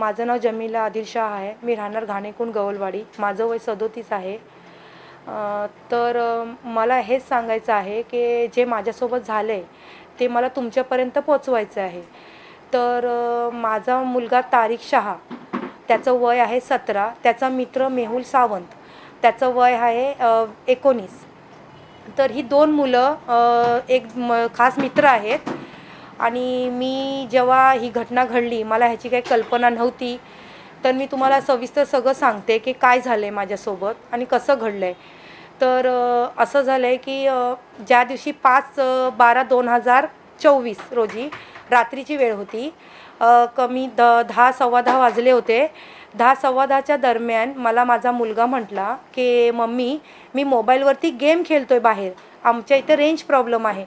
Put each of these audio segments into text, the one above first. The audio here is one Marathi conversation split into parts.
माझं नाव जमीला आदिल शाह आहे. मी राहणार घाणेकुंड गवलवाडी. माझं वय 37 आहे. तर मला हेच सांगायचं आहे की जे माझ्यासोबत झालं आहे ते मला तुमच्यापर्यंत पोचवायचं आहे. तर माझा मुलगा तारिक शाह, त्याचं वय आहे 17. त्याचा मित्र मेहुल सावंत, त्याचं वय आहे 19. तर ही 2 मुलं एक खास मित्र आहेत. आणि मी जेव्हा ही घटना घडली, मला ह्याची काही कल्पना नव्हती. तर मी तुम्हाला सविस्तर सगळं सांगते की काय झालं आहे माझ्यासोबत आणि कसं घडलं आहे. तर असं झालं आहे की ज्या दिवशी 5/12/2024 रोजी रात्रीची वेळ होती. कमी 10 सव्वा 10 वाजले होते. 10 सव्वा 10च्या दरम्यान मला माझा मुलगा म्हटला की मम्मी, मी मोबाईलवरती गेम खेळतो आहे बाहेर, आमच्या इथे रेंज प्रॉब्लेम आहे.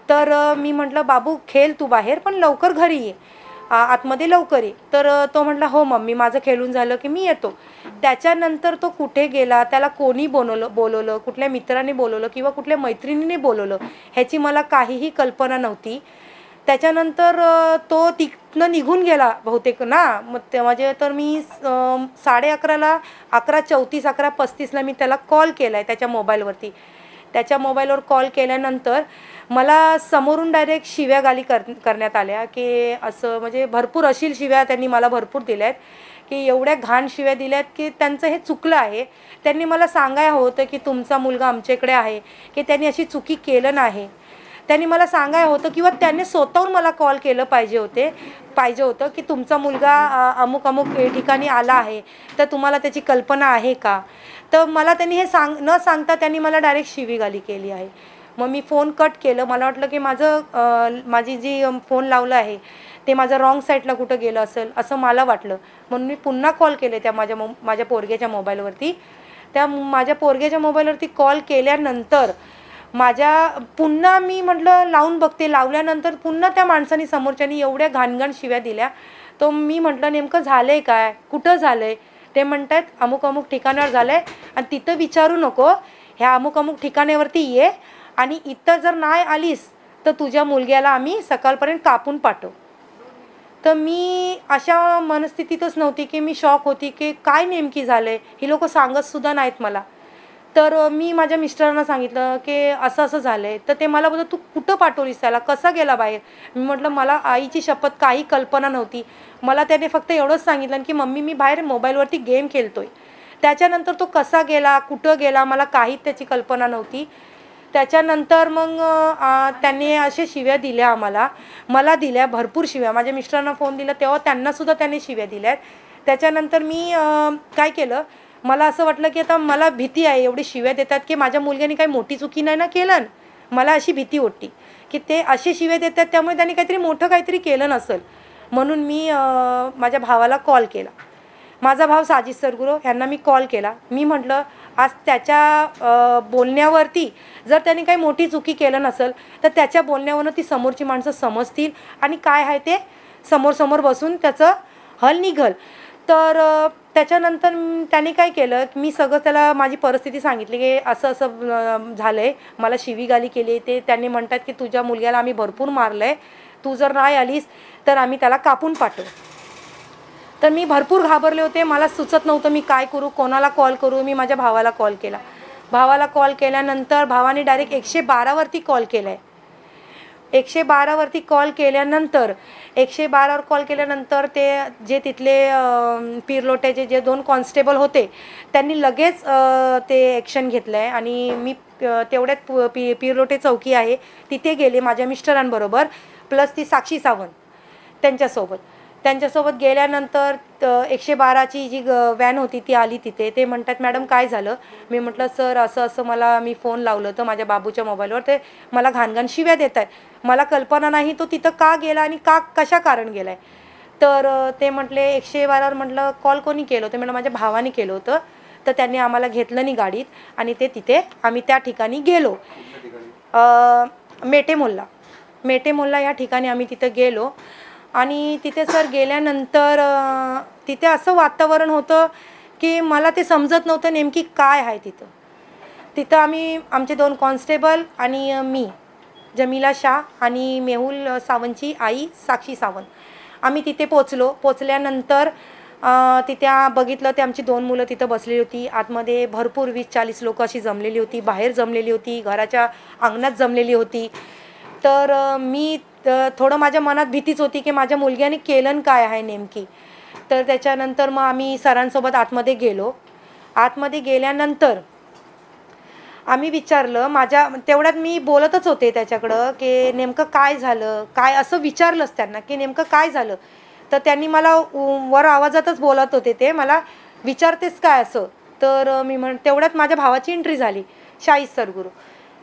तर मी म्हटलं बाबू खेळ तू बाहेर, पण लवकर घरी ये, आतमध्ये लवकर ये. तर तो म्हटला हो मम्मी, माझं खेळून झालं की मी येतो. त्याच्यानंतर तो कुठे गेला, त्याला कोणी बोलवलं, कुठल्या मित्राने बोलवलं किंवा कुठल्या मैत्रिणीने बोलवलं ह्याची मला काहीही कल्पना नव्हती. त्याच्यानंतर तो तिथनं निघून गेला बहुतेक ना. मग म्हणजे तर मी 11:30ला 11:34 11:35ला मी त्याला कॉल केला आहे त्याच्या मोबाईलवरती. त्याच्या मोबाईलवर कॉल केल्यानंतर मला समोरून डायरेक्ट शिव्या गाली करण्यात आल्या की असं, म्हणजे भरपूर अशील शिव्या त्यांनी मला भरपूर दिल्या आहेत की एवढ्या घाण शिव्या दिल्यात की त्यांचं हे चुकलं आहे. त्यांनी मला सांगायला होतं की तुमचा मुलगा आमच्याकडे आहे, की त्यांनी अशी चुकी केलं नाही. त्यांनी मला सांगायला होतं किंवा त्यांनी स्वतःहून मला कॉल केलं पाहिजे होतं की तुमचा मुलगा अमुक अमुक ठिकाणी आला आहे, तर तुम्हाला त्याची कल्पना आहे का. तर मला त्यांनी हे न सांगता त्यांनी मला डायरेक्ट शिवीगाली केली आहे. मग मी फोन कट केलं. मला वाटलं की माझी जी फोन लावलं आहे ते माझं रॉंग साईडला कुठं गेलं असेल असं मला वाटलं. म्हणून मी पुन्हा कॉल केले त्या माझ्या पोरग्याच्या मोबाईलवरती. त्या माझ्या पोरग्याच्या मोबाईलवरती कॉल केल्यानंतर पुन्हा मी म्हटलं लावून बघते. लावल्यानंतर पुन्हा त्या माणसाने समोरच्यानी एवढ्या घाणघाण शिव्या दिल्या. तर मी म्हटलं नेमकं झालं आहे काय, कुठं झालं आहे. ते म्हणतात अमुक अमुक ठिकाणावर झालं आहे आणि तिथं विचारू नको, ह्या अमुक अमुक ठिकाणावरती ये आणि इथं जर नाही आलीस तर तुझ्या मुलग्याला आम्ही सकाळपर्यंत कापून पाठवू. तर मी अशा मनस्थितीतच नव्हती की मी शॉक होती की काय नेमकी झालं आहे. ही लोकं सांगतसुद्धा नाहीत मला. तर मी माझ्या मिस्टरांना सांगितलं की असं असं झालं आहे. तर ते मला बोलत तू कुठं पाठवलीस त्याला, कसा गेला बाहेर. मी म्हटलं मला आईची शपथ काही कल्पना नव्हती. मला त्याने फक्त एवढंच सांगितलं की मम्मी मी बाहेर मोबाईलवरती गेम खेळतो आहे. त्याच्यानंतर तो कसा गेला, कुठं गेला, मला काहीच त्याची कल्पना नव्हती. त्याच्यानंतर मग त्यांनी अशा शिव्या दिल्या मला दिल्या भरपूर शिव्या. माझ्या मिस्टरांना फोन दिला तेव्हा त्यांनासुद्धा त्यांनी शिव्या दिल्यात. त्याच्यानंतर मी काय केलं, मला असं वाटलं की आता मला भीती आहे, एवढी शिव्या देतात की माझ्या मुलग्याने काही मोठी चुकी नाही ना केलं. मला अशी भीती होती की ते असे शिव्या देतात त्यामुळे त्यांनी काहीतरी केलं नसेल. म्हणून मी माझ्या भावाला कॉल केला. माझा भाव साजिद सरगुरो यांना मी कॉल केला. मी म्हटलं आज त्याच्या बोलण्यावरती जर त्यांनी काही मोठी चुकी केलं नसेल तर त्याच्या बोलण्यावरनं ती समोरची माणसं समजतील आणि काय आहे ते समोर बसून त्याचं हल निघल. तर त्याच्यानंतर त्याने काय केलं की मी सगळं त्याला माझी परिस्थिती सांगितली की असं असं झालं आहे, मला शिवीगाली केली. ते त्यांनी म्हणतात की तुझ्या मुलग्याला आम्ही भरपूर मारलं आहे, तू जर नाही आलीस तर आम्ही त्याला कापून पाठवू. तर मी भरपूर घाबरले होते. मला सुचत नव्हतं मी काय करू, कोणाला कॉल करू. मी माझ्या भावाला कॉल केला. भावाला कॉल केल्यानंतर भावाने डायरेक्ट 112वरती कॉल केला आहे. 112वरती कॉल केल्यानंतर 112वर कॉल केल्यानंतर ते जे तिथले पिरलोट्याचे जे 2 कॉन्स्टेबल होते त्यांनी लगेच ते ॲक्शन घेतलं आहे. आणि मी तेवढ्यात पिरलोटे चौकी आहे तिथे गेले माझ्या मिस्टरांबरोबर, प्लस ती साक्षी सावंत त्यांच्यासोबत गेल्यानंतर 112ची जी व्हॅन होती ती आली तिथे. ते म्हणतात मॅडम काय झालं. मी म्हटलं सर असं असं मी फोन लावलं तर माझ्या बाबूच्या मोबाईलवर ते मला घाणघाण शिव्या देत आहेत. मला कल्पना नाही तो तिथं का गेला आणि कशा कारण गेला आहे. तर ते म्हटले 112वर म्हटलं कॉल कोणी केलं होतं. म्हटलं माझ्या भावाने केलं होतं. तर त्यांनी आम्हाला घेतलं नाही गाडीत आणि तिथे आम्ही त्या ठिकाणी गेलो. मेटेमोल्ला या ठिकाणी आम्ही तिथं गेलो. आणि तिथे सर गेल्यानंतर तिथे असं वातावरण होतं की मला ते समजत नव्हतं नेमकी काय आहे तिथं आम्ही आमचे 2 कॉन्स्टेबल आणि मी जमीला शाह आणि मेहुल सावंतची आई साक्षी सावंत आम्ही तिथे पोचल्यानंतर तिथे बघितलं ते आमची 2 मुलं तिथं बसलेली होती. आतमध्ये भरपूर 20-40 लोकं अशी जमलेली होती, बाहेर जमलेली होती, घराच्या अंगणात जमलेली होती. तर मी थोडं माझ्या मनात भीतीच होती की माझ्या मुलग्याने केलं काय आहे नेमकी. तर त्याच्यानंतर मग आम्ही सरांसोबत आतमध्ये गेलो. आतमध्ये गेल्यानंतर आम्ही विचारलं, माझ्या तेवढ्यात मी बोलतच होते त्याच्याकडं की नेमकं काय झालं, काय असं विचारलंच त्यांना की नेमकं काय झालं. तर त्यांनी मला वर आवाजातच बोलत होते ते, मला विचारतेस काय असं. तर मी तेवढ्यात माझ्या भावाची एंट्री झाली, शाहीद सरगुरू.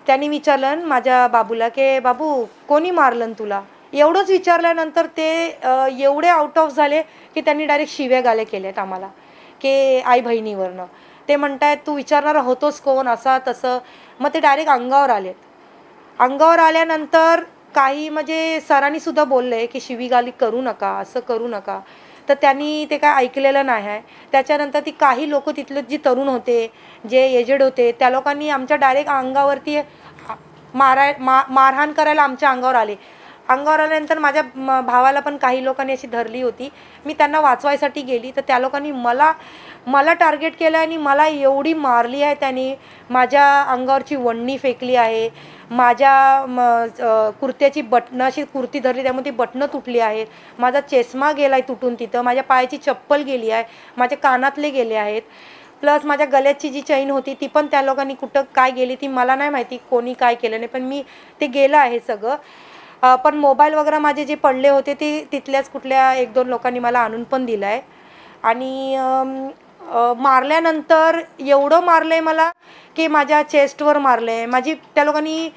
त्यांनी विचारलं माझ्या बाबूला की बाबू कोणी मारलं तुला. एवढंच विचारल्यानंतर ते एवढे आउट ऑफ झाले की त्यांनी डायरेक्ट शिव्या गाले केल्यात आम्हाला की आई बहिणीवरनं. ते म्हणतायत तू विचारणार होतोस कोण असा तसं. मग ते डायरेक्ट अंगावर आलेत. अंगावर आल्यानंतर काही म्हणजे सरांनी सुद्धा बोलले की शिवीगाली करू नका, असं करू नका. तर त्यांनी ते काय ऐकलेलं नाही आहे. त्याच्यानंतर ती काही लोक तिथले जी तरुण होते, जे एजेड होते, त्या लोकांनी आमच्या डायरेक्ट अंगावरती मारहाण करायला आमच्या अंगावर आले. अंगावर आल्यानंतर माझ्या भावाला पण काही लोकांनी अशी धरली होती. मी त्यांना वाचवायसाठी गेली तर त्या लोकांनी मला टार्गेट केलं आणि मला एवढी मारली आहे त्यांनी. माझ्या अंगावरची वणणी फेकली आहे, माझ्या कुर्त्याची बटणं अशी कुर्ती धरली त्यामुळे ती बटणं तुटली आहेत, माझा चष्मा गेला आहे तुटून तिथं, माझ्या पायाची चप्पल गेली आहे, माझ्या कानातले गेले आहेत, प्लस माझ्या गळ्याची जी चैन होती ती पण त्या लोकांनी कुठं काय गेली ती मला नाही माहिती, कोणी काय केलं नाही, पण मी ते गेलं आहे सगळं. पण मोबाईल वगैरे माझे जे पडले होते ते तिथल्याच कुठल्या 1-2 लोकांनी मला आणून पण दिलं आहे. आणि मारल्यानंतर एवढं मारलं आहे मला की माझ्या चेस्टवर मारलं आहे. माझी त्या लोकांनी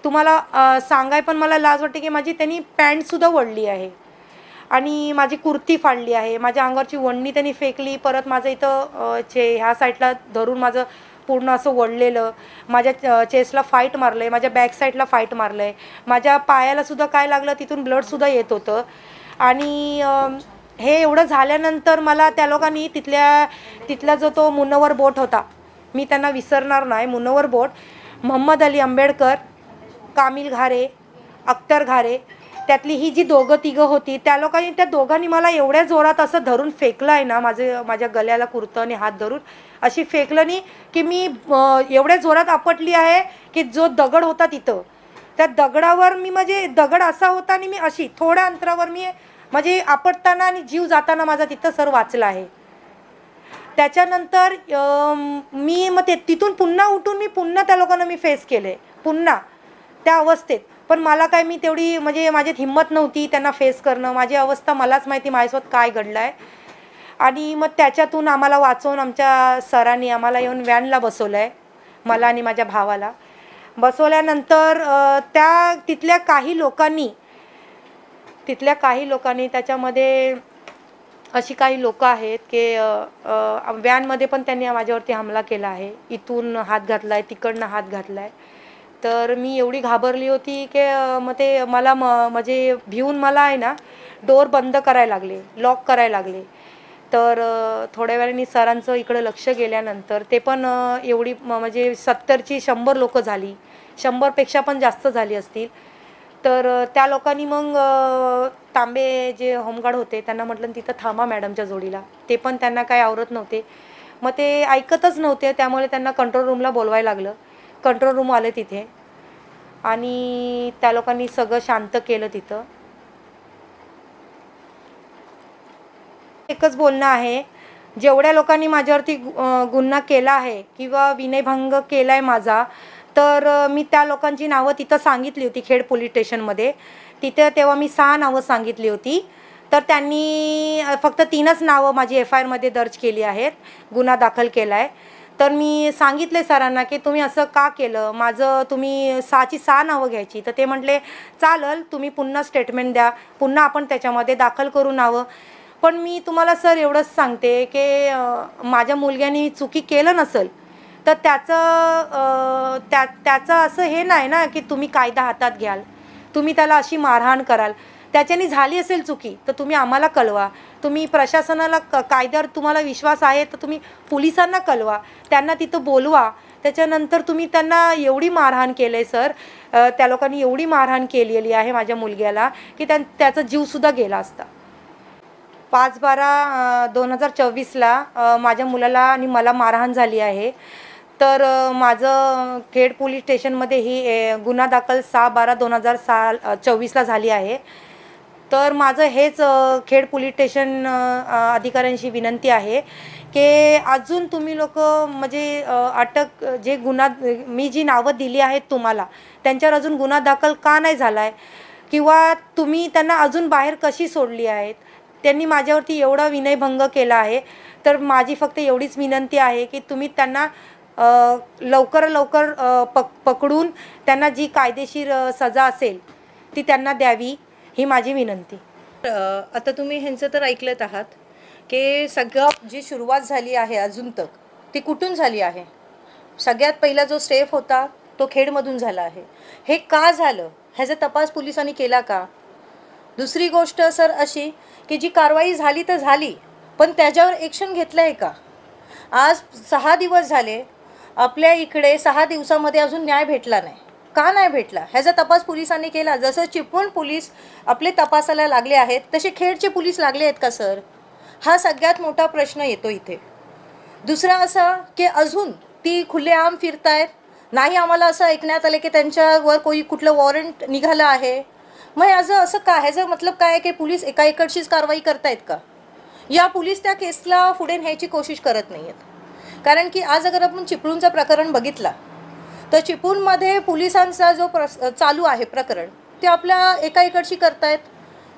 तुम्हाला सांगाय पण मला लाज वाटते की माझी त्यांनी पॅन्टसुद्धा ओढली आहे आणि माझी कुर्ती फाडली आहे, माझ्या अंगावरची वणणी त्यांनी फेकली. परत माझं इथं ह्या साईडला धरून माझं पूर्ण असं ओढलेलं, माझ्या चेस्टला फाईट मारलं आहे, माझ्या बॅक साईडला फाईट मारलं आहे, माझ्या पायालासुद्धा काय लागलं तिथून ब्लडसुद्धा येत होतं. आणि हे एवढं झाल्यानंतर मला त्या लोकांनी तिथला जो तो मुनव्वर बोट होता, मी त्यांना विसरणार नाही, मुनव्वर बोट, मोहम्मद अली आंबेडकर, कामिल घारे, अख्तर घारे, त्यातली ही जी तिघं होती त्या दोघांनी मला एवढ्या जोरात असं धरून फेकलं आहे ना, माझ्या गळ्याला कुर्तं आणि हात धरून अशी फेकलं नाही की मी एवढ्या जोरात आपटली आहे की जो दगड होता तिथं त्या दगडावर मी म्हणजे दगड असा होता आणि मी अशी थोड्या अंतरावर मी म्हणजे आपटताना आणि जीव जाताना माझा तिथं सर वाचला आहे. त्याच्यानंतर मी मग तिथून पुन्हा उठून मी पुन्हा त्या लोकांना मी फेस केले पुन्हा त्या अवस्थेत. पण मला काय मी तेवढी म्हणजे माझ्यात हिंमत नव्हती त्यांना फेस करणं. माझी अवस्था मलाच माहिती माझ्यासोबत काय घडलं आहे. आणि मग त्याच्यातून आम्हाला वाचवून आमच्या सरांनी आम्हाला येऊन व्हॅनला बसवलं आहे, मला आणि माझ्या भावाला. बसवल्यानंतर तिथल्या काही लोकांनी त्याच्यामध्ये अशी काही लोक आहेत की व्हॅनमध्ये पण त्यांनी माझ्यावरती हमला केला आहे. इथून हात घातला आहे, तिकडनं हात घातला आहे. तर मी एवढी घाबरली होती की मग ते मला म्हणजे भिवून मला आहे ना डोर बंद करायला लागले, लॉक करायला लागले. तर थोड्या वेळाने सरांचं इकडं लक्ष गेल्यानंतर ते पण एवढी म्हणजे 70ची 100 लोकं झाली, 100पेक्षा पण जास्त झाली असतील. तर त्या लोकांनी मग तांबे जे होमगार्ड होते त्यांना म्हटलं तिथं थांबा मॅडमच्या जोडीला. ते पण त्यांना काय आवरत नव्हते, मग ते ऐकतच नव्हते. त्यामुळे त्यांना कंट्रोल रूमला बोलवायला लागलं. कंट्रोल रूम आले तिथे आणि त्या लोकांनी सगळं शांत केलं तिथं. एकच बोलणं आहे, जेवढ्या लोकांनी माझ्यावरती गुन्हा केला आहे किंवा विनयभंग केला आहे माझा, तर मी त्या लोकांची नावं तिथं सांगितली होती खेड पोलीस स्टेशनमध्ये. तिथे तेव्हा मी 6 नावं सांगितली होती. तर त्यांनी फक्त 3च नावं माझी FIRमध्ये दर्ज केली आहेत, गुन्हा दाखल केला आहे. तर मी सांगितले सरांना की तुम्ही असं का केलं, माझं तुम्ही 6ची 6 नावं घ्यायची. तर ते म्हटले चालेल, तुम्ही पुन्हा स्टेटमेंट द्या, पुन्हा आपण त्याच्यामध्ये दाखल करू नावं. पण मी तुम्हाला सर एवढंच सांगते की माझ्या मुलग्याने चुकी केलं नसेल तर त्याचं असं हे नाही ना की तुम्ही कायदा हातात घ्याल, तुम्ही त्याला अशी मारहाण कराल. त्याच्याने झाली असेल चुकी तर तुम्ही आम्हाला कळवा. तुम्ही प्रशासनाला कायद्यावर तुम्हाला विश्वास आहे तर तुम्ही पोलिसांना कळवा, त्यांना तिथं बोलवा. त्याच्यानंतर तुम्ही त्यांना एवढी मारहाण केलं आहे सर, त्या लोकांनी एवढी मारहाण केलेली आहे माझ्या मुलग्याला की त्याचा जीवसुद्धा गेला असता. 5/12/2024ला माझ्या मुलाला आणि मला मारहाण झाली आहे. तर माझं खेड पोलीस स्टेशनमध्ये ही गुन्हा दाखल 6/12/2024ला झाली आहे. तर माझं हेच खेड पोलीस स्टेशन अधिकाऱ्यांशी विनंती आहे की अजून तुम्ही लोक म्हणजे अटक जे गुन्हा मी जी नावं दिली आहेत तुम्हाला त्यांच्यावर अजून गुन्हा दाखल का नाही झाला आहे, किंवा तुम्ही त्यांना अजून बाहेर कशी सोडली आहेत. त्यांनी माझ्यावरती एवढा विनयभंग केला आहे. तर माझी फक्त एवढीच विनंती आहे की तुम्ही त्यांना लवकर पकडून त्यांना जी कायदेशीर सजा असेल ती त्यांना द्यावी, ही माझी विनंती. आता तुम्ही ह्यांचं तर ऐकलत आहात की सगळं जी सुरुवात झाली आहे अजून तक ती कुठून झाली आहे. सगळ्यात पहिला जो स्टेप होता तो खेडमधून झाला आहे. हे का झालं ह्याचा तपास पोलिसांनी केला का. दुसरी गोष्ट सर अशी की जी कारवाई झाली तर झाली, पण त्याच्यावर ॲक्शन घेतलं आहे का. आज 6 दिवस झाले, आपल्या इकडे 6 दिवसामध्ये अजून न्याय भेटला नाही. का नाही भेटला ह्याचा तपास पोलिसांनी केला. जसं चिपळूण पोलीस आपले तपासाला लागले आहेत तसे खेडचे पोलीस लागले आहेत का सर. हा सगळ्यात मोठा प्रश्न येतो इथे. दुसरा असा की अजून ती खुलेआम फिरतायत. नाही आम्हाला असं ऐकण्यात आलं की त्यांच्यावर कुठलं वॉरंट निघालं आहे. मग असं काय, ह्याचं मतलब काय आहे की पोलीस एकाएकडशीच कारवाई करतायत का, या पोलीस त्या केसला पुढे न्यायची कोशिश करत नाही आहेत. कारण की आज अगर आपण चिपळूणचं प्रकरण बघितला तर चिपळूणमध्ये पोलिसांचा जो चालू आहे प्रकरण ते आपल्या एकाएकडशी करतायत.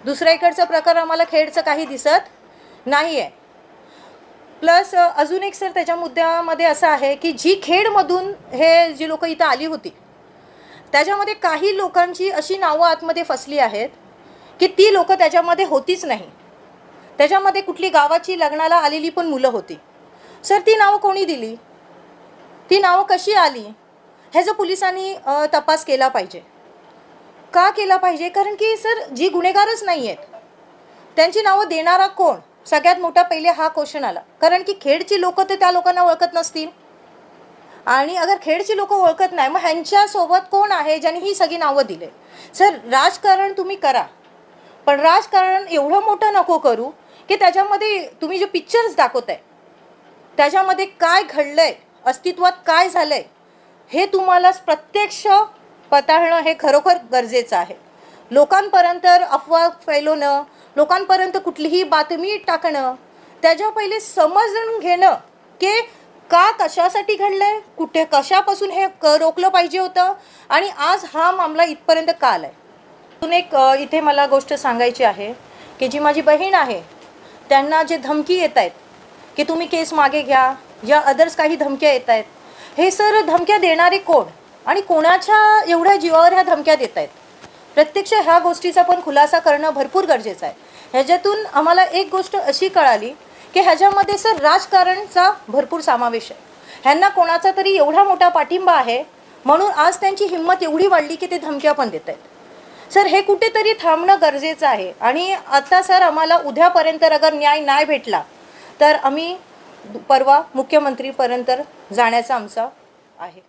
दुसऱ्या इकडचं प्रकरण आम्हाला खेडचं काही दिसत नाही आहे. प्लस अजून एक सर त्याच्या मुद्द्यामध्ये असं आहे की जी खेडमधून हे जी लोक इथं आली होती त्याच्यामध्ये काही लोकांची अशी नावं आतमध्ये फसली आहेत की ती लोक त्याच्यामध्ये होतीच नाही. त्याच्यामध्ये कुठली गावाची लग्नाला आलेली पण मुलं होती. सर ती नावं कोणी दिली, ती नावं कशी आली, ह्याचा पोलिसांनी तपास केला पाहिजे. का केला पाहिजे, कारण की सर जी गुन्हेगारच नाही आहेत त्यांची नावं देणारा कोण, सगळ्यात मोठा पहिले हा क्वेश्चन आला. कारण की खेडची लोक तर त्या लोकांना ओळखत नसतील, आणि अगर खेडची लोक ओळखत नाही मग ह्यांच्यासोबत कोण आहे ज्यांनी ही सगळी नावं दिले. सर राजकारण तुम्ही करा, पण राजकारण एवढं मोठं नको करू की त्याच्यामध्ये तुम्ही जे पिक्चर्स दाखवताय त्याच्यामध्ये काय घडलंय, अस्तित्वात काय झालंय हे तुम्हाला प्रत्यक्ष पताळणं हे खरोखर गरजेचं आहे. लोकांपर्यंत अफवा फैलवणं, लोकांपर्यंत कुठलीही बातमी टाकणं, त्याच्या पहिले समजून घेणं की का कशासाठी घडलंय, कुठे कशापासून हे रोखलं पाहिजे होतं, आणि आज हा मामला इथपर्यंत का आलाय. अजून एक इथे मला गोष्ट सांगायची आहे की जी माझी बहीण आहे त्यांना जे धमकी येत आहेत की तुम्ही केस मागे घ्या, या अदर्स काही धमक्या येत आहेत, हे सर धमक्या देणारे कोण आणि कोणाच्या एवढ्या जीवावर ह्या धमक्या देत आहेत. प्रत्यक्ष ह्या गोष्टीचा पण खुलासा करणं भरपूर गरजेचं आहे. ह्याच्यातून आम्हाला एक गोष्ट अशी कळाली की ह्याच्यामध्ये सर राजकारणचा भरपूर समावेश आहे. ह्यांना कोणाचा तरी एवढा मोठा पाठिंबा आहे म्हणून आज त्यांची हिंमत एवढी वाढली की ते धमक्या पण देत आहेत. सर हे कुठेतरी थांबणं गरजेचं आहे. आणि आता सर आम्हाला उद्यापर्यंत अगर न्याय नाही भेटला तर आम्ही परवा मुख्यमंत्रीपर्यंत जाण्याचा आमचा आहे.